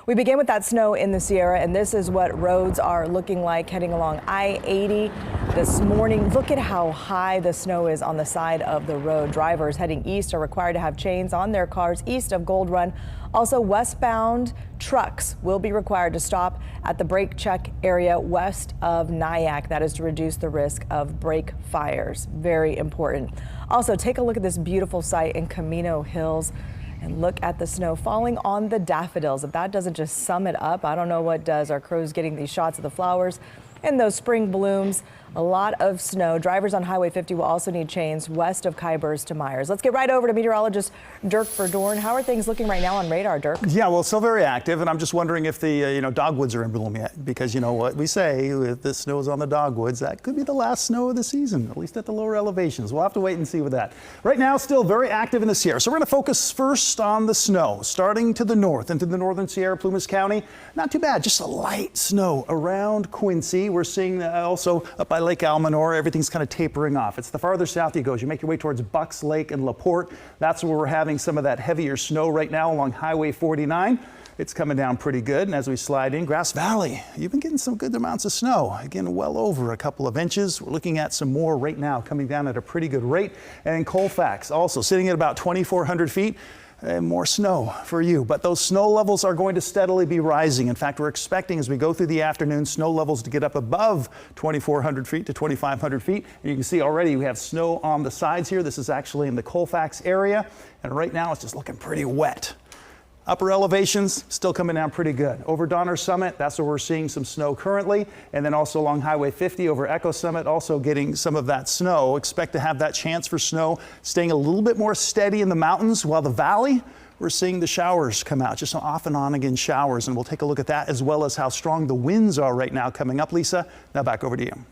We begin with that snow in the Sierra, and this is what roads are looking like heading along I-80 this morning. Look at how high the snow is on the side of the road. Drivers heading east are required to have chains on their cars east of Gold Run. Also, westbound trucks will be required to stop at the brake check area west of Nyack. That is to reduce the risk of brake fires. Very important. Also, take a look at this beautiful site in Camino Hills. And look at the snow falling on the daffodils. If that doesn't just sum it up, I don't know what does. Our crews getting these shots of the flowers and those spring blooms. A lot of snow. Drivers on Highway 50 will also need chains west of Khyber's to Myers. Let's get right over to meteorologist Dirk Verdorn. How are things looking right now on radar, Dirk? Yeah, well, still very active, and I'm just wondering if the dogwoods are in bloom yet, because you know what we say, if the snow is on the dogwoods, that could be the last snow of the season, at least at the lower elevations. We'll have to wait and see with that. Right now, still very active in the Sierra, so we're going to focus first on the snow, starting to the north into the northern Sierra, Plumas County. Not too bad, just a light snow around Quincy. We're seeing also up by Lake Almanor, everything's kind of tapering off. It's the farther south you go. As you make your way towards Bucks Lake and LaPorte, that's where we're having some of that heavier snow right now along Highway 49. It's coming down pretty good. And as we slide in, Grass Valley, you've been getting some good amounts of snow. Again, well over a couple of inches. We're looking at some more right now coming down at a pretty good rate. And in Colfax, also sitting at about 2,400 feet. And more snow for you, but those snow levels are going to steadily be rising. In fact, we're expecting as we go through the afternoon snow levels to get up above 2,400 feet to 2,500 feet. And you can see already we have snow on the sides here. This is actually in the Colfax area, and right now it's just looking pretty wet. Upper elevations still coming down pretty good. Over Donner Summit, that's where we're seeing some snow currently. And then also along Highway 50 over Echo Summit, also getting some of that snow. Expect to have that chance for snow staying a little bit more steady in the mountains, while the valley, we're seeing the showers come out, just some off and on again showers. And we'll take a look at that as well as how strong the winds are right now coming up. Lisa, now back over to you.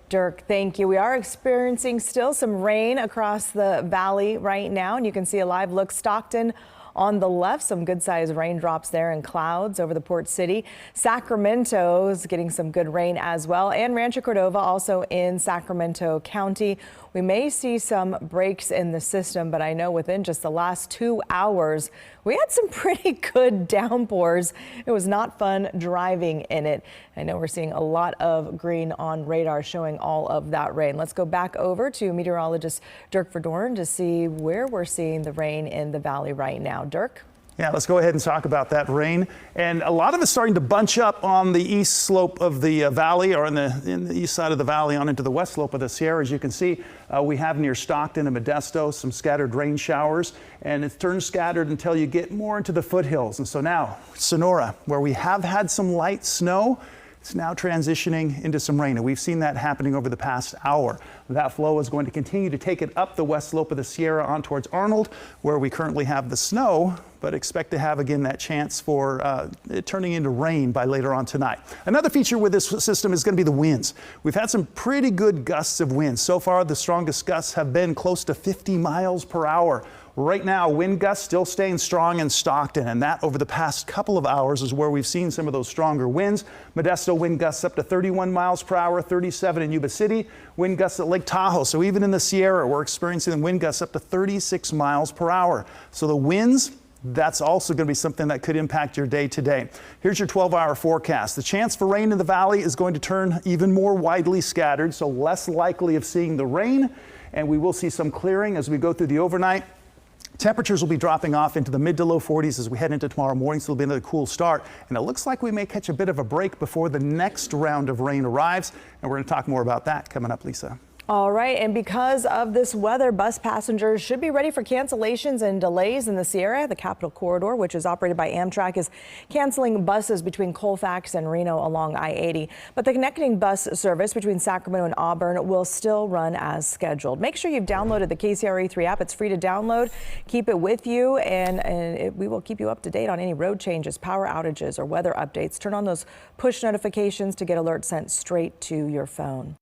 Dirk, thank you. We are experiencing still some rain across the valley right now, and you can see a live look. Stockton on the left, some good sized raindrops there and clouds over the port city. Sacramento is getting some good rain as well, and Rancho Cordova also in Sacramento County. We may see some breaks in the system, but I know within just the last 2 hours, we had some pretty good downpours. It was not fun driving in it. I know we're seeing a lot of green on radar showing all of that rain. Let's go back over to meteorologist Dirk Verdorn to see where we're seeing the rain in the valley right now. Dirk? Yeah, let's go ahead and talk about that rain. And a lot of it's starting to bunch up on the east slope of the valley, or in the east side of the valley on into the west slope of the Sierra. As you can see, we have near Stockton and Modesto some scattered rain showers, and it turns scattered until you get more into the foothills. And so now Sonora, where we have had some light snow, it's now transitioning into some rain, and we've seen that happening over the past hour. That flow is going to continue to take it up the west slope of the Sierra on towards Arnold, where we currently have the snow, but expect to have again that chance for it turning into rain by later on tonight. Another feature with this system is going to be the winds. We've had some pretty good gusts of wind. So far, the strongest gusts have been close to 50 miles per hour. Right now, wind gusts still staying strong in Stockton, and that over the past couple of hours is where we've seen some of those stronger winds. Modesto wind gusts up to 31 miles per hour, 37 in Yuba City, wind gusts at Lake Tahoe. So even in the Sierra, we're experiencing wind gusts up to 36 miles per hour. So the winds, that's also going to be something that could impact your day today. Here's your 12-hour forecast. The chance for rain in the valley is going to turn even more widely scattered, so less likely of seeing the rain, and we will see some clearing as we go through the overnight. Temperatures will be dropping off into the mid to low 40s as we head into tomorrow morning, so it'll be another cool start. And it looks like we may catch a bit of a break before the next round of rain arrives. And we're going to talk more about that coming up, Lisa. All right, and because of this weather, bus passengers should be ready for cancellations and delays in the Sierra. The Capital Corridor, which is operated by Amtrak, is canceling buses between Colfax and Reno along I-80. But the connecting bus service between Sacramento and Auburn will still run as scheduled. Make sure you've downloaded the KCRA3 app. It's free to download. Keep it with you, and we will keep you up to date on any road changes, power outages, or weather updates. Turn on those push notifications to get alerts sent straight to your phone.